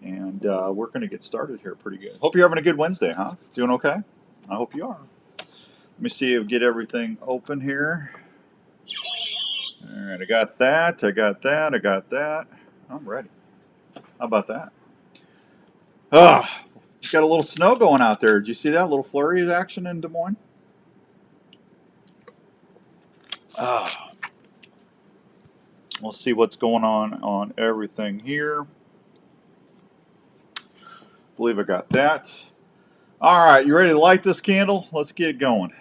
And we're going to get started here pretty good. Hope you're having a good Wednesday, huh? Doing okay? I hope you are. Let me see if get everything open here. All right, I got that. I got that. I got that. I'm ready. How about that? Ah, got a little snow going out there. Did you see that? A little flurry of action in Des Moines. Ah, we'll see what's going on everything here. Believe I got that. All right, you ready to light this candle? Let's get it going.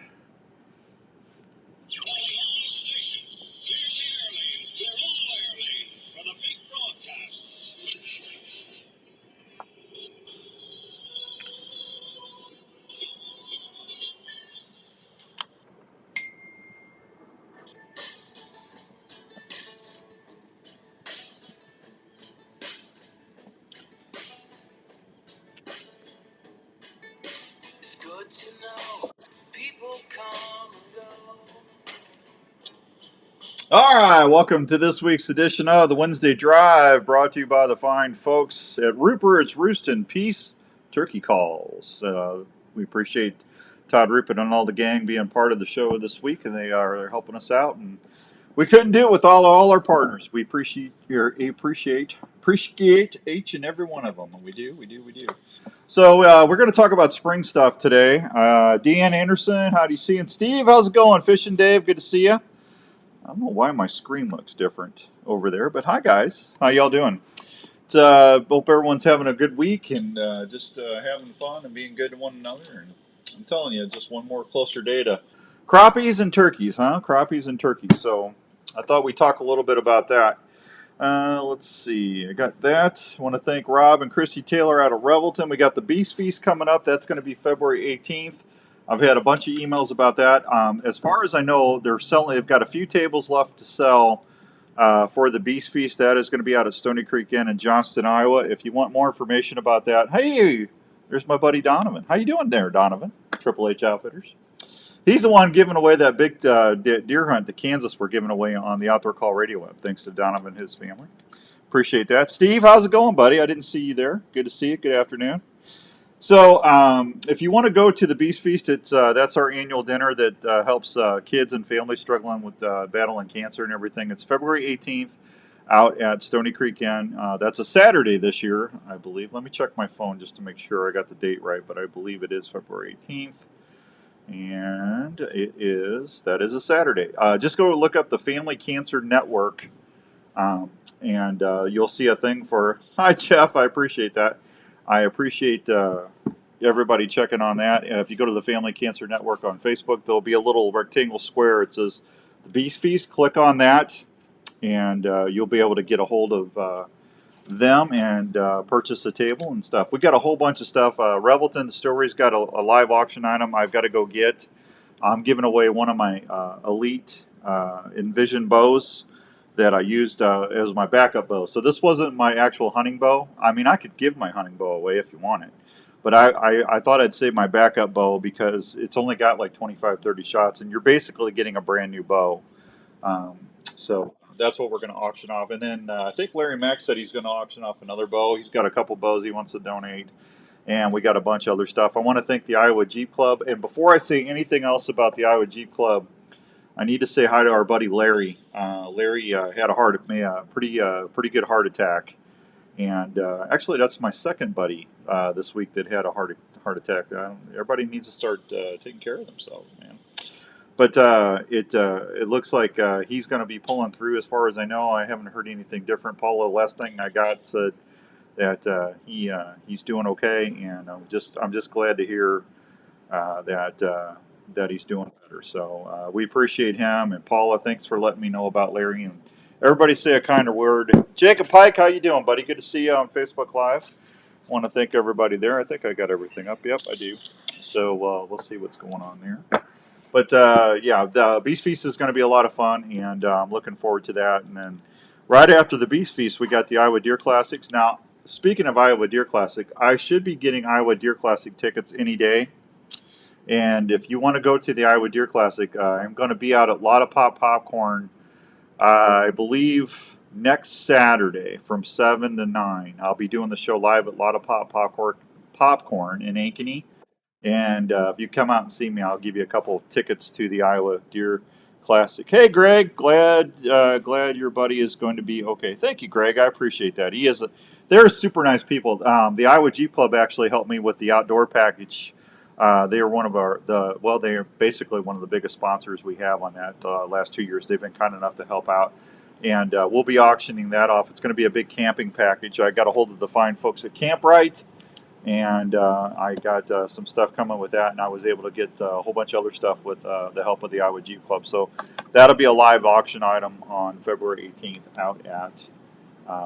It's good to know people come and go. All right, welcome to this week's edition of the Wednesday Drive, brought to you by the fine folks at Rupert's Roost and Peace Turkey Calls. We appreciate Todd Rupert and all the gang being part of the show this week, and they are helping us out. And we couldn't do it with all our partners. We appreciate each and every one of them. We do. So we're going to talk about spring stuff today. Deanne Anderson, how do you see? And Steve, how's it going? Fishing Dave, good to see you. I don't know why my screen looks different over there, but hi guys, how y'all doing? Hope everyone's having a good week and just having fun and being good to one another. And I'm telling you, just one more closer day to crappies and turkeys, huh? Crappies and turkeys. So I thought we'd talk a little bit about that. Let's see. I got that. I want to thank Rob and Christy Taylor out of Revelton. We got the Beast Feast coming up. That's going to be February 18th. I've had a bunch of emails about that. As far as I know, they're selling. They've got a few tables left to sell for the Beast Feast. That is going to be out at Stony Creek Inn in Johnston, Iowa. If you want more information about that, hey, there's my buddy Donovan. How you doing there, Donovan? Triple H Outfitters. He's the one giving away that big deer hunt that Kansas were giving away on the Outdoor Call Radio Web. Thanks to Donovan and his family. Appreciate that. Steve, how's it going, buddy? I didn't see you there. Good to see you. Good afternoon. So, if you want to go to the Beast Feast, that's our annual dinner that helps kids and families struggling with battling cancer and everything. It's February 18th out at Stony Creek Inn. That's a Saturday this year, I believe. Let me check my phone just to make sure I got the date right, but I believe it is February 18th. And that is a Saturday. Just go look up the Family Cancer Network, and you'll see a thing for, hi Jeff, I appreciate that. I appreciate everybody checking on that. If you go to the Family Cancer Network on Facebook, there'll be a little rectangle square. It says the Beast Feast. Click on that, and you'll be able to get a hold of them and purchase a table and stuff. We got a whole bunch of stuff. Revelton Distillery's got a live auction item I've got to go get. I'm giving away one of my Elite Envision bows that I used as my backup bow. So this wasn't my actual hunting bow. I mean, I could give my hunting bow away if you want it. But I thought I'd save my backup bow because it's only got like 25, 30 shots, and you're basically getting a brand new bow. So that's what we're going to auction off. And then I think Larry Mack said he's going to auction off another bow. He's got a couple bows he wants to donate. And we got a bunch of other stuff. I want to thank the Iowa Jeep Club. And before I say anything else about the Iowa Jeep Club, I need to say hi to our buddy Larry. Larry had a pretty good heart attack. And actually, that's my second buddy this week that had a heart attack. Everybody needs to start taking care of themselves, man. But it looks like he's going to be pulling through. As far as I know, I haven't heard anything different. Paula, last thing I got said that he's doing okay, and I'm just glad to hear that he's doing better. So we appreciate him, and Paula, thanks for letting me know about Larry, and everybody say a kinder word. Jacob Pike, how you doing, buddy? Good to see you on Facebook Live. Want to thank everybody there. I think I got everything up. Yep, I do. So we'll see what's going on there. But yeah, the Beast Feast is going to be a lot of fun, and I'm looking forward to that. And then right after the Beast Feast, we got the Iowa Deer Classics. Now, speaking of Iowa Deer Classic, I should be getting Iowa Deer Classic tickets any day. And if you want to go to the Iowa Deer Classic, I'm going to be out at Lotta Pop Popcorn, I believe next Saturday from 7 to 9. I'll be doing the show live at Lollipop Popcorn in Ankeny. And if you come out and see me, I'll give you a couple of tickets to the Iowa Deer Classic. Hey, Greg, glad your buddy is going to be okay. Thank you, Greg. I appreciate that. They're super nice people. The Iowa Jeep Club actually helped me with the outdoor package. They are they are basically one of the biggest sponsors we have on that last 2 years. They've been kind enough to help out. And we'll be auctioning that off. It's going to be a big camping package. I got a hold of the fine folks at Camprite, and I got some stuff coming with that, and I was able to get a whole bunch of other stuff with the help of the Iowa Jeep Club. So that'll be a live auction item on February 18th out at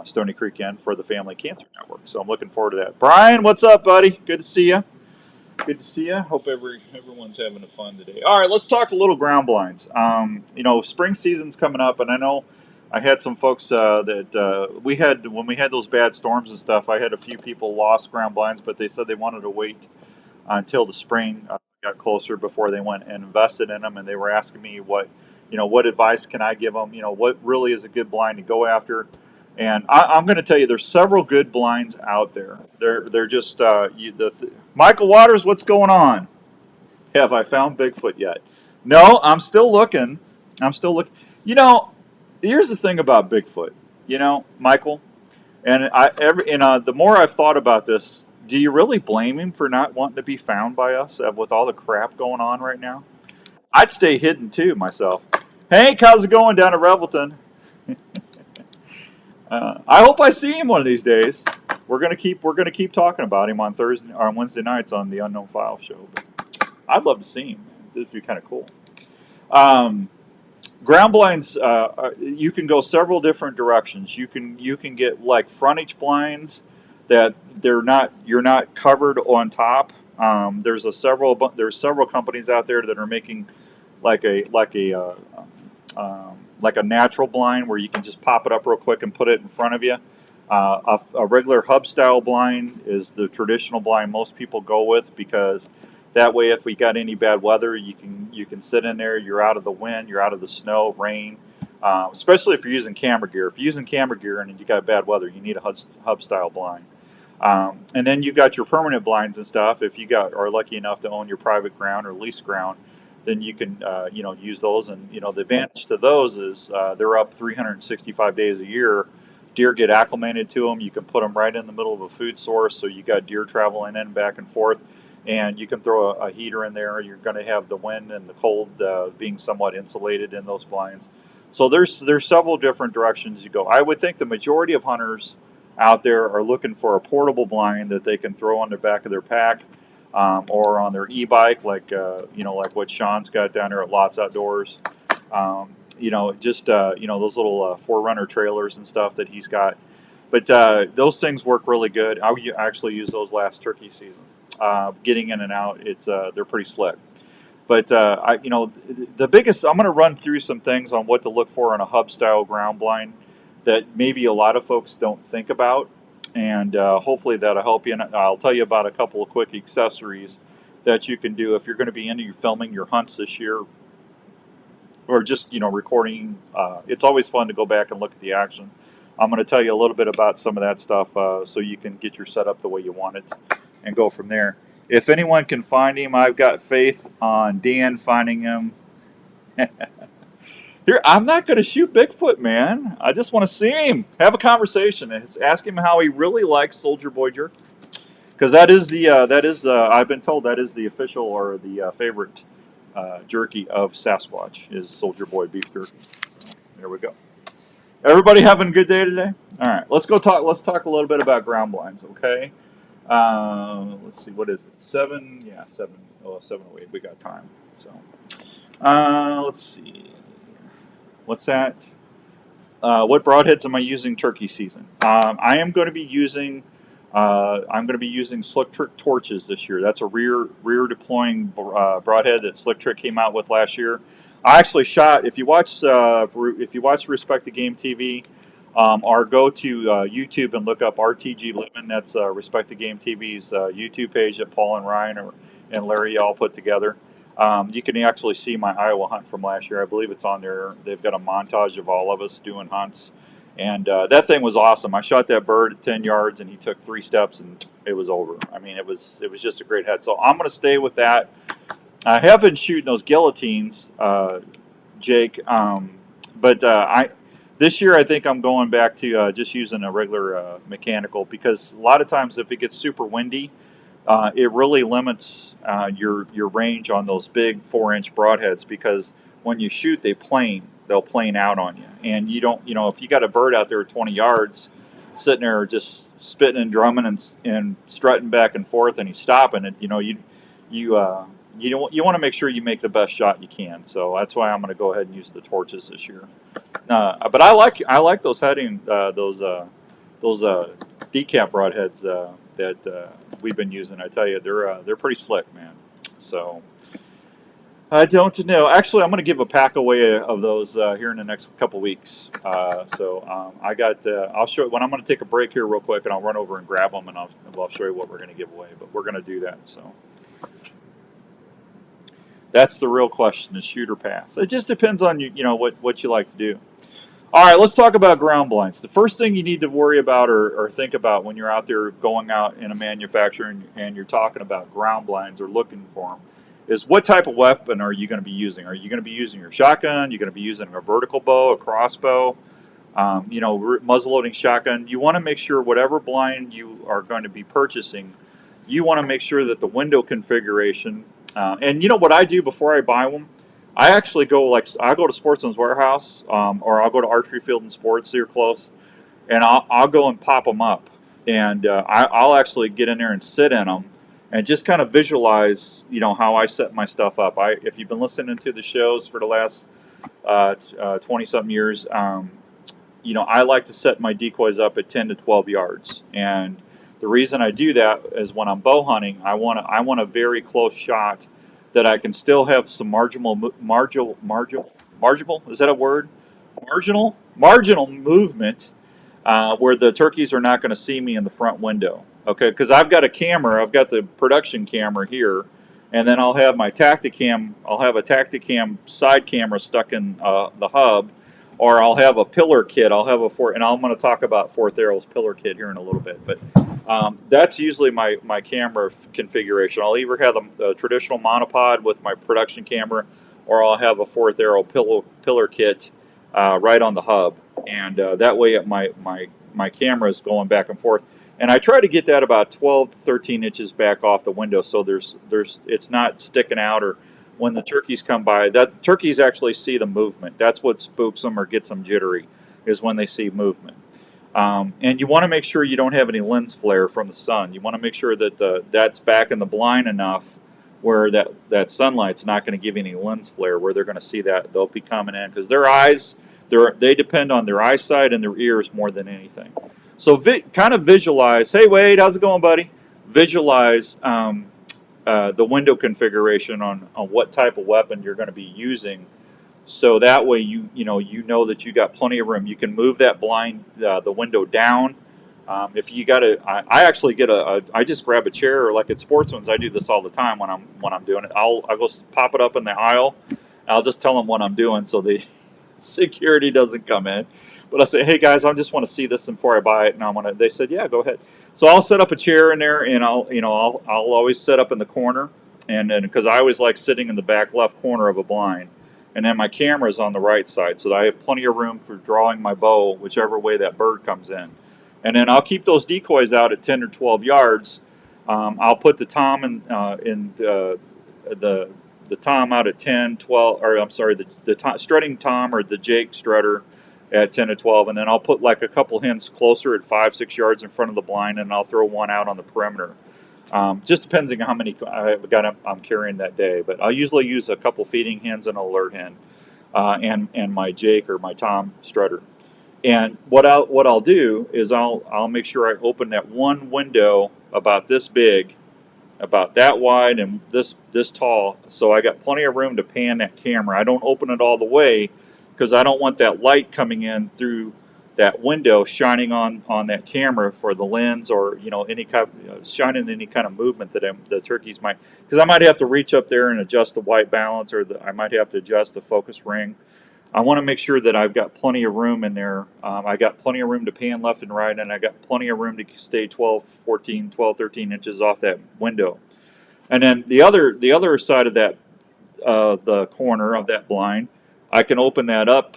Stony Creek Inn for the Family Cancer Network. So I'm looking forward to that. Brian, what's up, buddy? Good to see you. Good to see you. Hope everyone's having a fun today. All right, let's talk a little ground blinds. Spring season's coming up, and I know I had some folks that we had when we had those bad storms and stuff. I had a few people lost ground blinds, but they said they wanted to wait until the spring got closer before they went and invested in them. And they were asking me what advice can I give them? What really is a good blind to go after? And I'm going to tell you, there's several good blinds out there. They're just Michael Waters. What's going on? Have I found Bigfoot yet? No, I'm still looking. I'm still looking. Here's the thing about Bigfoot. Michael, and the more I've thought about this, do you really blame him for not wanting to be found by us with all the crap going on right now? I'd stay hidden too myself. Hank, how's it going down at Revelton? I hope I see him one of these days. We're gonna keep talking about him on Wednesday nights on the Unknown File show. But I'd love to see him. It'd be kind of cool. Ground blinds, you can go several different directions. You can get like frontage blinds that you're not covered on top. There's several companies out there that are making like a natural blind where you can just pop it up real quick and put it in front of you. A regular hub style blind is the traditional blind most people go with, because that way if we got any bad weather, you can sit in there, you're out of the wind, you're out of the snow, rain, especially if you're using camera gear. If you're using camera gear and you got bad weather, you need a hub style blind. And then you got your permanent blinds and stuff. If you are lucky enough to own your private ground or lease ground, then you can use those. And the advantage to those is they're up 365 days a year. Deer get acclimated to them. You can put them right in the middle of a food source, so you got deer traveling in back and forth, and you can throw a heater in there. You're going to have the wind and the cold being somewhat insulated in those blinds. So there's several different directions you go. I would think the majority of hunters out there are looking for a portable blind that they can throw on the back of their pack, or on their e-bike, like what Sean's got down there at Lots Outdoors. Those little 4Runner trailers and stuff that he's got. But those things work really good. I actually use those last turkey season. Getting in and out, they're pretty slick. But the biggest, I'm going to run through some things on what to look for in a hub style ground blind that maybe a lot of folks don't think about, and hopefully that'll help you. And I'll tell you about a couple of quick accessories that you can do if you're going to be into filming your hunts this year, or just recording. It's always fun to go back and look at the action. I'm going to tell you a little bit about some of that stuff, so you can get your setup the way you want it and go from there. If anyone can find him, I've got faith on Dan finding him. Here, I'm not going to shoot Bigfoot, man. I just want to see him, have a conversation, and ask him how he really likes Soldier Boy jerky, because I've been told that is the official or the favorite jerky of Sasquatch is Soldier Boy beef jerky. So there we go. Everybody having a good day today? All right, let's talk a little bit about ground blinds, okay? Let's see, what is it? 7:08. We got time. So let's see. What's that? What broadheads am I using turkey season? I am going to be using Slick Trick torches this year. That's a rear deploying broadhead that Slick Trick came out with last year. I actually shot. If you watch Respect the Game TV, or go to YouTube and look up RTG Living. That's Respect the Game TV's YouTube page that Paul and Ryan and Larry all put together. You can actually see my Iowa hunt from last year. I believe it's on there. They've got a montage of all of us doing hunts, And that thing was awesome. I shot that bird at 10 yards, and he took 3 steps, and it was over. I mean, it was just a great head. So I'm going to stay with that. I have been shooting those guillotines, Jake, but I this year I think I'm going back to just using a regular mechanical, because a lot of times if it gets super windy, it really limits your range on those big 4-inch broadheads, because when you shoot, they'll plane out on you, and you don't, if you got a bird out there at 20 yards, sitting there just spitting and drumming and strutting back and forth, and he's stopping it, you you want to make sure you make the best shot you can. So that's why I'm going to go ahead and use the torches this year. But I like those those decap broadheads that we've been using. I tell you, they're pretty slick, man. So I don't know. Actually, I'm going to give a pack away of those here in the next couple weeks. I got. I'll show. When I'm going to take a break here real quick, and I'll run over and grab them, and I'll show you what we're going to give away. But we're going to do that. So that's the real question: is shoot or pass? It just depends on what you like to do. All right, let's talk about ground blinds. The first thing you need to worry about or think about when you're out there going out in a manufacturer and you're talking about ground blinds or looking for them is, what type of weapon are you going to be using? Are you going to be using your shotgun? You're going to be using a vertical bow, a crossbow, muzzleloading shotgun. You want to make sure whatever blind you are going to be purchasing, you want to make sure that the window configuration, and what I do before I buy them, I actually go I go to Sportsman's Warehouse, or I'll go to Archery Field and Sports here close, and I'll go and pop them up, and I'll actually get in there and sit in them, and just kind of visualize, how I set my stuff up. If you've been listening to the shows for the last 20-something years, I like to set my decoys up at 10 to 12 yards, and the reason I do that is when I'm bow hunting, I want a very close shot that I can still have some marginal, is that a word? Marginal movement, where the turkeys are not going to see me in the front window. Okay, because I've got a camera, I've got the production camera here, and then I'll have my Tacticam. I'll have a Tacticam side camera stuck in the hub, or I'll have a pillar kit. I'll have and I'm going to talk about Fourth Arrow's pillar kit here in a little bit, but that's usually my camera configuration. I'll either have a traditional monopod with my production camera, or I'll have a Fourth Arrow pillar kit right on the hub, and that way my camera is going back and forth. And I try to get that about 12 to 13 inches back off the window, so it's not sticking out, or when the turkeys come by, that turkeys actually see the movement. That's what spooks them or gets them jittery, is when they see movement. And you want to make sure you don't have any lens flare from the sun. You want to make sure that that's back in the blind enough where that sunlight's not going to give you any lens flare, where they're going to see that. They'll be coming in, because their eyes, they depend on their eyesight and their ears more than anything. So kind of visualize. Hey, Wade, how's it going, buddy? Visualize the window configuration on what type of weapon you're going to be using, so that way you know that you got plenty of room. You can move that blind, the window down. If you got I actually I just grab a chair, or like at Sportsman's, I do this all the time when I'm doing it. I'll go pop it up in the aisle. I'll just tell them what I'm doing, so the security doesn't come in. But I say, hey guys, I just want to see this before I buy it, and they said, yeah, go ahead. So I'll set up a chair in there, and I'll always set up in the corner, and then, because I always like sitting in the back left corner of a blind, and then my camera is on the right side, so that I have plenty of room for drawing my bow whichever way that bird comes in. And then I'll keep those decoys out at 10 or 12 yards. I'll put the tom in the tom out at 10, 12, or I'm sorry, the strutting tom, or the Jake strutter, at 10 to 12, and then I'll put like a couple hens closer at 5-6 yards in front of the blind, and I'll throw one out on the perimeter. Just depends on how many I'm carrying that day, but I'll usually use a couple feeding hens and an alert hen, and my Jake or my tom strutter. And what I'll do is I'll make sure I open that one window about this big, about that wide, and this tall, so I got plenty of room to pan that camera. I don't open it all the way, because I don't want that light coming in through that window shining on that camera for the lens, or any kind of, shining any kind of movement that the turkeys might, because I might have to reach up there and adjust the white balance, or I might have to adjust the focus ring. I want to make sure that I've got plenty of room in there. I got plenty of room to pan left and right, and I got plenty of room to stay 12, 14, 12, 13 inches off that window. And then the other side of that, the corner of that blind, I can open that up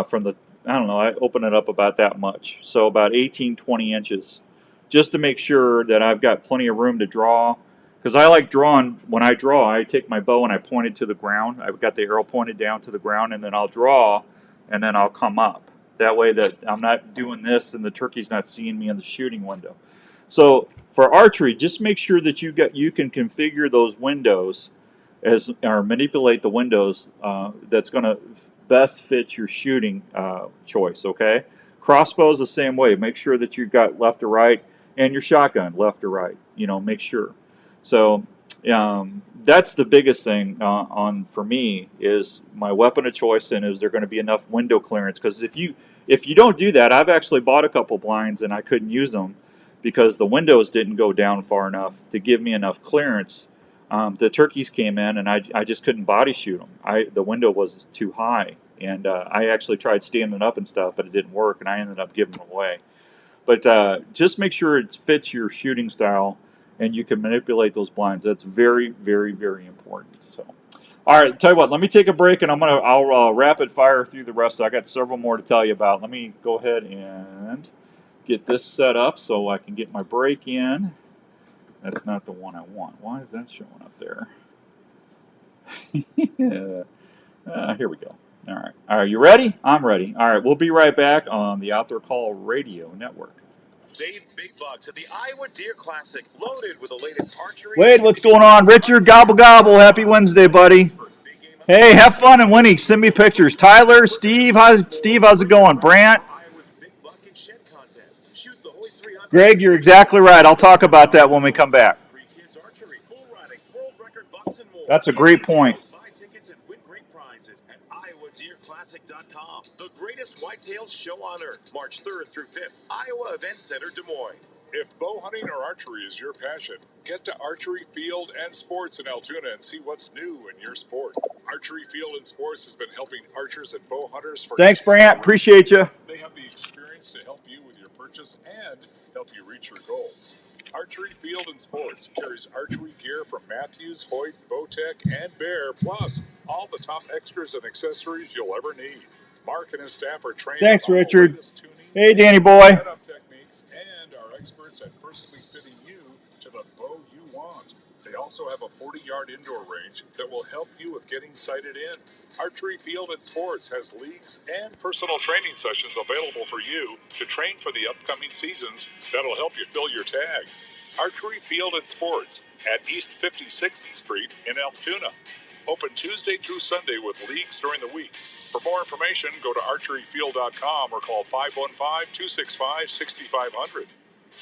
from the, I don't know, I open it up about that much. So about 18, 20 inches, just to make sure that I've got plenty of room to draw. Because I like drawing, when I draw, I take my bow and I point it to the ground. I've got the arrow pointed down to the ground, and then I'll draw, and then I'll come up. That way that I'm not doing this and the turkey's not seeing me in the shooting window. So for archery, just make sure that you can configure those windows as or manipulate the windows that's going to best fit your shooting choice. Okay, crossbows the same way. Make sure that you've got left to right, and your shotgun left to right. Make sure. So that's the biggest thing on for me is my weapon of choice, and is there going to be enough window clearance? Because if you don't do that, I've actually bought a couple blinds and I couldn't use them because the windows didn't go down far enough to give me enough clearance. The turkeys came in and I just couldn't body shoot them. The window was too high, and I actually tried standing up and stuff, but it didn't work, and I ended up giving them away. But just make sure it fits your shooting style, and you can manipulate those blinds. That's very, very, very important. So, all right, tell you what, let me take a break, and I'll rapid fire through the rest. I got several more to tell you about. Let me go ahead and get this set up so I can get my break in. That's not the one I want. Why is that showing up there? Here we go. All right. Are you ready? I'm ready. All right. We'll be right back on the Outdoor Call Radio Network. Save big bucks at the Iowa Deer Classic, loaded with the latest archery. Wade, what's going on? Richard, gobble gobble. Happy Wednesday, buddy. Hey, have fun and winning. Send me pictures. Tyler, Steve, how's it going? Brant. Greg, you're exactly right. I'll talk about that when we come back. That's a great point. IowaDeerClassic.com. The greatest whitetail show on earth. March 3rd through 5th. Iowa Event Center, Des Moines. If bow hunting or archery is your passion, get to Archery Field and Sports in Altoona and see what's new in your sport. Archery Field and Sports has been helping archers and bow hunters for... Thanks, Brant. Appreciate you. They have the experience to help you with your purchase and help you reach your goals. Archery Field and Sports carries archery gear from Matthews, Hoyt, Bowtech, and Bear, plus all the top extras and accessories you'll ever need. Mark and his staff are trained. Thanks, on Richard. Tuning, hey, Danny boy. setup techniques, and are experts at personally fitting you to the bow you want. They also have a 40-yard indoor range that will help you with getting sighted in. Archery Field and Sports has leagues and personal training sessions available for you to train for the upcoming seasons that'll help you fill your tags. Archery Field and Sports at East 56th Street in Altoona. Open Tuesday through Sunday with leagues during the week. For more information, go to archeryfield.com or call 515-265-6500.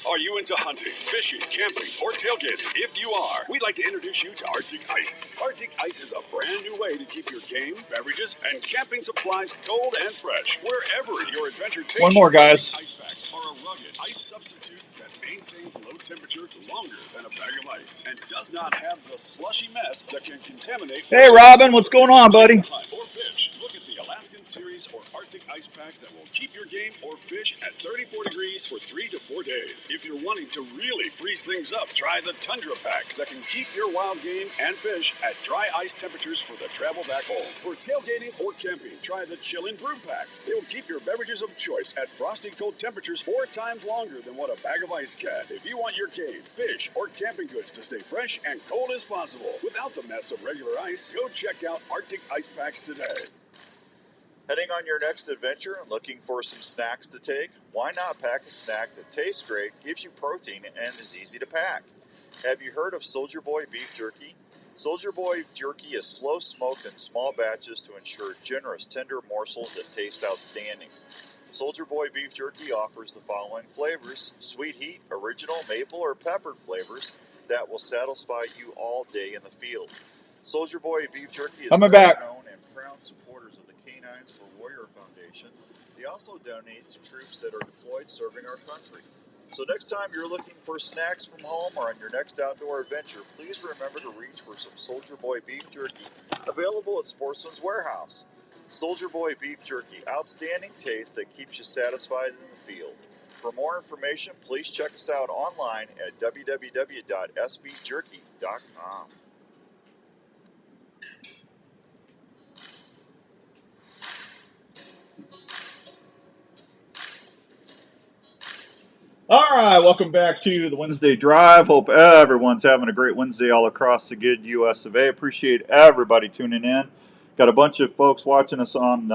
Are you into hunting, fishing, camping, or tailgating? If you are, we'd like to introduce you to Arctic Ice. Arctic Ice is a brand new way to keep your game, beverages, and camping supplies cold and fresh wherever your adventure takes you. One more, guys. Arctic Ice packs are a rugged ice substitute that maintains low temperature longer than a bag of ice and does not have the slushy mess that can contaminate. Hey, Robin, what's going on, buddy? Hunt or fish. Look at the Alaskan Series or Arctic Ice packs that will keep your game or fish at 34 degrees for 3 to 4 days. If you're wanting to really freeze things up, try the Tundra packs that can keep your wild game and fish at dry ice temperatures for the travel back home. For tailgating or camping, try the Chillin' Brew packs. They will keep your beverages of choice at frosty cold temperatures 4 times longer than what a bag of ice can. If you want your game, fish, or camping goods to stay fresh and cold as possible without the mess of regular ice, go check out Arctic Ice Packs today. Heading on your next adventure and looking for some snacks to take? Why not pack a snack that tastes great, gives you protein, and is easy to pack? Have you heard of Soldier Boy beef jerky? Soldier Boy jerky is slow smoked in small batches to ensure generous, tender morsels that taste outstanding. Soldier Boy beef jerky offers the following flavors: sweet heat, original, maple, or peppered flavors that will satisfy you all day in the field. Soldier Boy beef jerky is known and proud supporters of the Canines for Warrior Foundation. They also donate to troops that are deployed serving our country. So next time you're looking for snacks from home or on your next outdoor adventure, please remember to reach for some Soldier Boy beef jerky, available at Sportsman's Warehouse. Soldier Boy Beef Jerky, outstanding taste that keeps you satisfied in the field. For more information, please check us out online at www.sbjerky.com. All right, welcome back to the Wednesday Drive. Hope everyone's having a great Wednesday all across the good U.S. of A. Appreciate everybody tuning in. Got a bunch of folks watching us on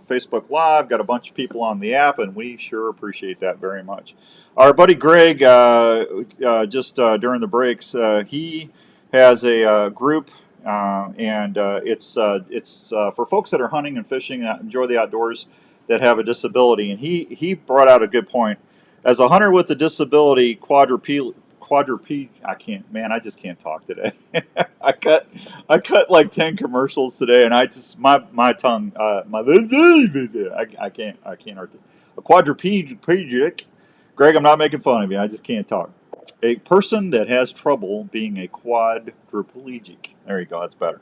Facebook Live. Got a bunch of people on the app, and we sure appreciate that very much. Our buddy Greg, just during the breaks, he has a group, and it's for folks that are hunting and fishing that enjoy the outdoors that have a disability. And he brought out a good point. As a hunter with a disability, I just can't talk today. I cut like 10 commercials today, and I just my tongue, I can't articulate. A quadriplegic. Greg, I'm not making fun of you. I just can't talk. A person that has trouble being a quadriplegic. There you go. That's better.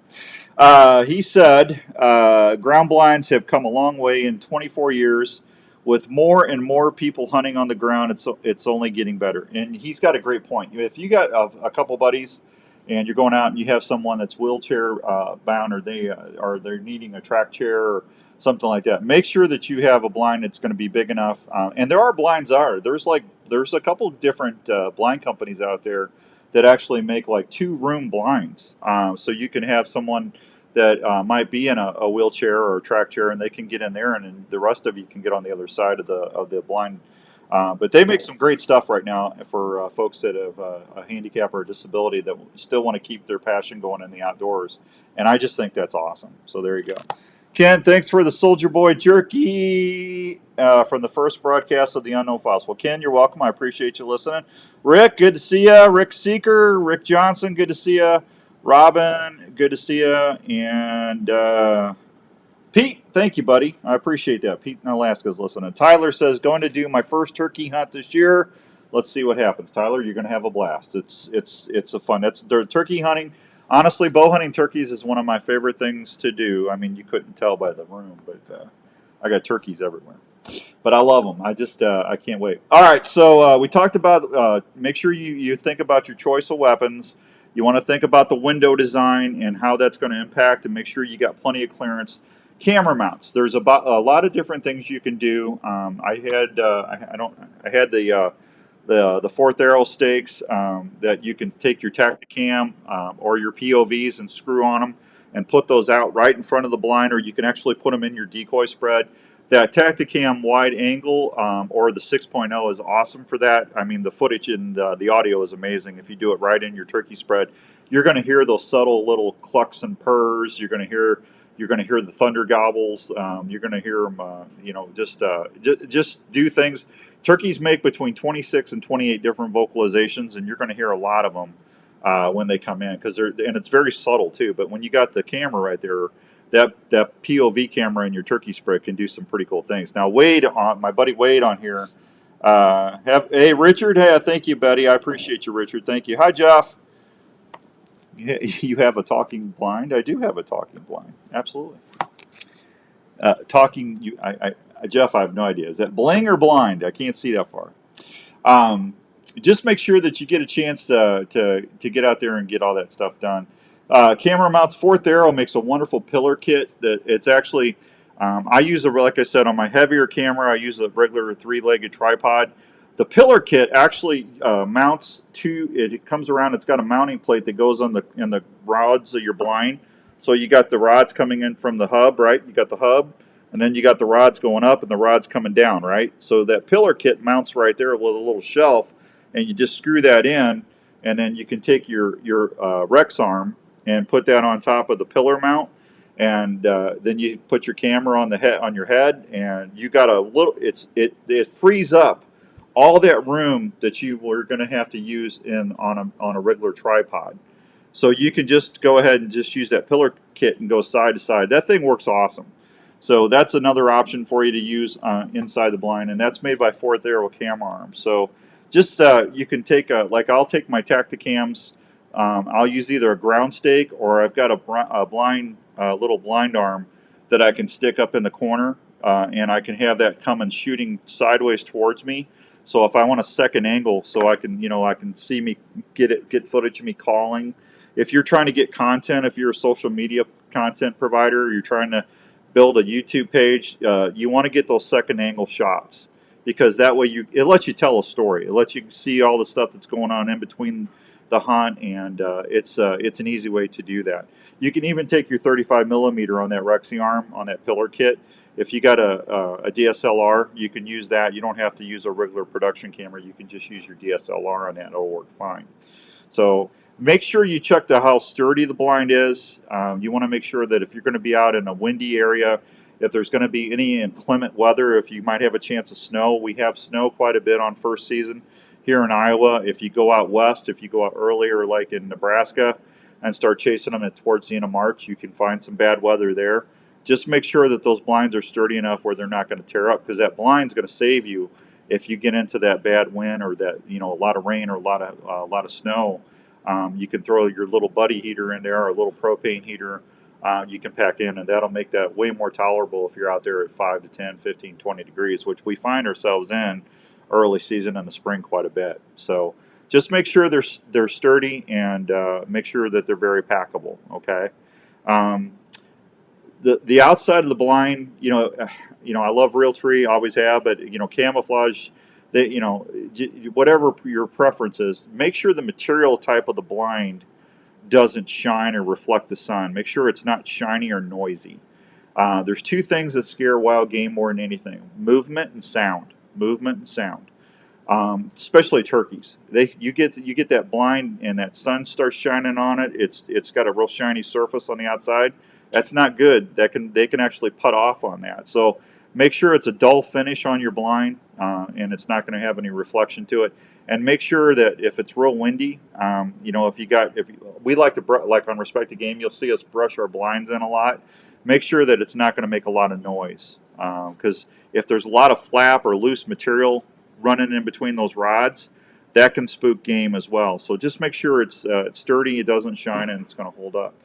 He said, ground blinds have come a long way in 24 years. With more and more people hunting on the ground, it's only getting better. And he's got a great point. If you got a couple buddies and you're going out and you have someone that's wheelchair bound, or they're needing a track chair or something like that, make sure that you have a blind that's going to be big enough. And there are blinds there's a couple of different blind companies out there that actually make like 2-room blinds, so you can have someone that might be in a wheelchair or a track chair, and they can get in there, and then the rest of you can get on the other side of the blind. But they make some great stuff right now for folks that have a handicap or a disability that still want to keep their passion going in the outdoors. And I just think that's awesome. So there you go. Ken, thanks for the Soldier Boy jerky from the first broadcast of the Unknown Files. Well, Ken, you're welcome. I appreciate you listening. Rick, good to see you. Rick Seeker, Rick Johnson, good to see you. Robin, good to see you. And Pete, thank you, buddy. I appreciate that. Pete in Alaska is listening. Tyler says, going to do my first turkey hunt this year. Let's see what happens. Tyler, you're going to have a blast. It's a fun. That's turkey hunting. Honestly, bow hunting turkeys is one of my favorite things to do. I mean, you couldn't tell by the room, but I got turkeys everywhere. But I love them. I can't wait. All right, so we talked about make sure you think about your choice of weapons. You want to think about the window design and how that's going to impact, and make sure you got plenty of clearance. Camera mounts. There's a lot of different things you can do. I had the Fourth Arrow stakes that you can take your Tacticam or your POVs and screw on them and put those out right in front of the blind, or you can actually put them in your decoy spread. That Tacticam wide angle or the 6.0 is awesome for that. I mean, the footage and the audio is amazing. If you do it right in your turkey spread, you're going to hear those subtle little clucks and purrs. You're going to hear the thunder gobbles. You're going to hear them, just do things. Turkeys make between 26 and 28 different vocalizations, and you're going to hear a lot of them when they come in, and it's very subtle too. But when you got the camera right there, that POV camera in your turkey spread can do some pretty cool things. Now, my buddy Wade on here. Hey, Richard. Hey, thank you, buddy. I appreciate you, Richard. Thank you. Hi, Jeff. You have a talking blind? I do have a talking blind. Absolutely. Jeff, I have no idea. Is that bling or blind? I can't see that far. Just make sure that you get a chance to get out there and get all that stuff done. Camera mounts. Fourth Arrow makes a wonderful pillar kit. That it's actually, I use like I said, on my heavier camera, I use a regular 3-legged tripod. The pillar kit actually mounts to it. It comes around. It's got a mounting plate that goes in the rods of your blind. So you got the rods coming in from the hub, right? You got the hub, and then you got the rods going up and the rods coming down, right? So that pillar kit mounts right there with a little shelf, and you just screw that in, and then you can take your Rex arm and put that on top of the pillar mount, and then you put your camera on your head, and you got a little. It frees up all that room that you were going to have to use on a regular tripod. So you can just go ahead and just use that pillar kit and go side to side. That thing works awesome. So that's another option for you to use inside the blind, and that's made by Fourth Arrow Camera Arms. So just you can take I'll take my Tacticams. I'll use either a ground stake, or I've got a blind little blind arm that I can stick up in the corner, and I can have that coming shooting sideways towards me. So if I want a second angle, so I can, I can see me get footage of me calling. If you're trying to get content, if you're a social media content provider, you're trying to build a YouTube page, you want to get those second angle shots, because that way it lets you tell a story. It lets you see all the stuff that's going on in between the hunt, and it's an easy way to do that. You can even take your 35 millimeter on that Rexy arm on that pillar kit. If you got a DSLR, you can use that. You don't have to use a regular production camera. You can just use your DSLR on that. It'll work fine. So make sure you check how sturdy the blind is. You want to make sure that if you're going to be out in a windy area, if there's going to be any inclement weather, if you might have a chance of snow. We have snow quite a bit on first season here in Iowa. If you go out west, if you go out earlier like in Nebraska and start chasing them towards the end of March, you can find some bad weather there. Just make sure that those blinds are sturdy enough where they're not going to tear up, because that blind's going to save you if you get into that bad wind or that a lot of rain or a lot of snow. You can throw your little buddy heater in there or a little propane heater. You can pack in, and that'll make that way more tolerable if you're out there at 5 to 10, 15, 20 degrees, which we find ourselves in early season in the spring quite a bit. So just make sure they're sturdy, and make sure that they're very packable. Okay. The outside of the blind, I love Realtree, always have, but camouflage, whatever your preference is, make sure the material type of the blind doesn't shine or reflect the sun. Make sure it's not shiny or noisy. There's two things that scare wild game more than anything: movement and sound. Movement and sound. Especially turkeys. You get that blind and that sun starts shining on it. It's got a real shiny surface on the outside. That's not good. They can actually put off on that. So make sure it's a dull finish on your blind, and it's not going to have any reflection to it. And make sure that if it's real windy, we like to like on Respected Game, you'll see us brush our blinds in a lot. Make sure that it's not going to make a lot of noise, because if there's a lot of flap or loose material running in between those rods, that can spook game as well. So just make sure it's sturdy, it doesn't shine, and it's going to hold up.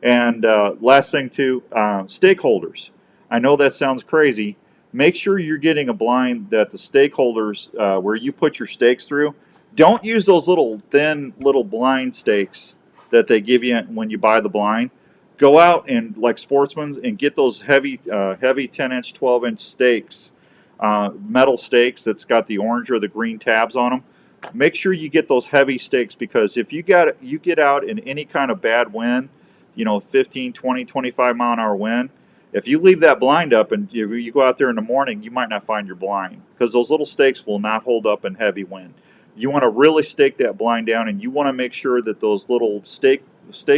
And last thing too, stakeholders. I know that sounds crazy. Make sure you're getting a blind that the stakeholders, where you put your stakes through, don't use those little thin little blind stakes that they give you when you buy the blind. Go out and, like Sportsman's, and get those heavy 10-inch, 12-inch stakes, metal stakes that's got the orange or the green tabs on them. Make sure you get those heavy stakes, because if you get out in any kind of bad wind, 15, 20, 25 mile an hour wind, if you leave that blind up and you go out there in the morning, you might not find your blind, because those little stakes will not hold up in heavy wind. You want to really stake that blind down, and you want to make sure that those little stake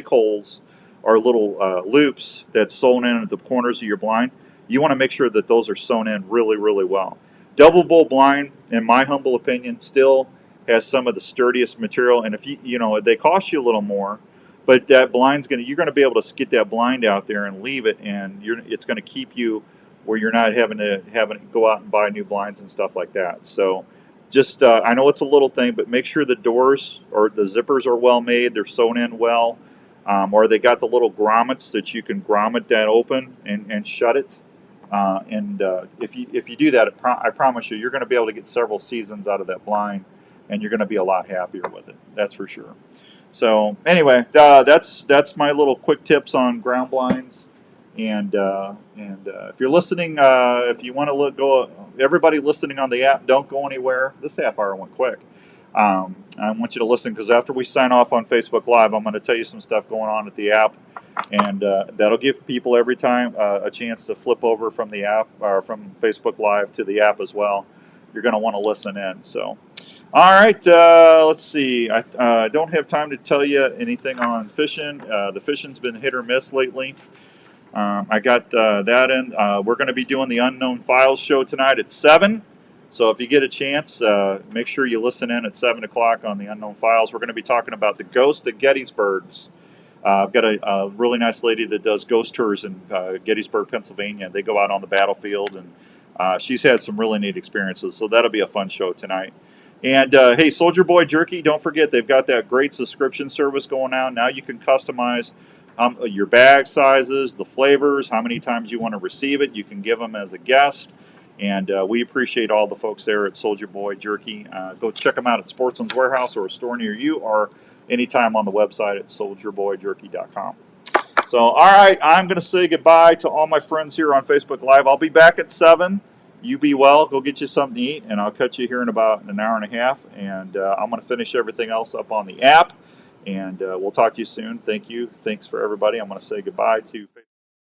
holes or little loops that's sewn in at the corners of your blind, you want to make sure that those are sewn in really, really well. Double bull blind, in my humble opinion, still has some of the sturdiest material, and if they cost you a little more, but that blind's you're going to be able to get that blind out there and leave it, and it's going to keep you where you're not having to go out and buy new blinds and stuff like that. So just, I know it's a little thing, but make sure the doors or the zippers are well made, they're sewn in well, or they got the little grommets that you can grommet that open and shut it. If you do that, I promise you're going to be able to get several seasons out of that blind, and you're going to be a lot happier with it. That's for sure. So anyway, that's my little quick tips on ground blinds. And if you're listening, if you want to everybody listening on the app, don't go anywhere. This half hour went quick. I want you to listen, because after we sign off on Facebook Live, I'm going to tell you some stuff going on at the app, and that'll give people every time a chance to flip over from the app or from Facebook Live to the app as well. You're going to want to listen in. So. All right, let's see. I don't have time to tell you anything on fishing. The fishing's been hit or miss lately. I got that in. We're going to be doing the Unknown Files show tonight at 7. So if you get a chance, make sure you listen in at 7 o'clock on the Unknown Files. We're going to be talking about the ghost of Gettysburg's. I've got a really nice lady that does ghost tours in Gettysburg, Pennsylvania. They go out on the battlefield, and she's had some really neat experiences. So that'll be a fun show tonight. And hey, Soldier Boy Jerky, don't forget they've got that great subscription service going on. Now you can customize your bag sizes, the flavors, how many times you want to receive it. You can give them as a guest. And we appreciate all the folks there at Soldier Boy Jerky. Go check them out at Sportsman's Warehouse or a store near you, or anytime on the website at soldierboyjerky.com. So, all right, I'm going to say goodbye to all my friends here on Facebook Live. I'll be back at 7. You be well. Go get you something to eat, and I'll catch you here in about an hour and a half. And I'm going to finish everything else up on the app, and we'll talk to you soon. Thank you. Thanks for everybody. I'm going to say goodbye to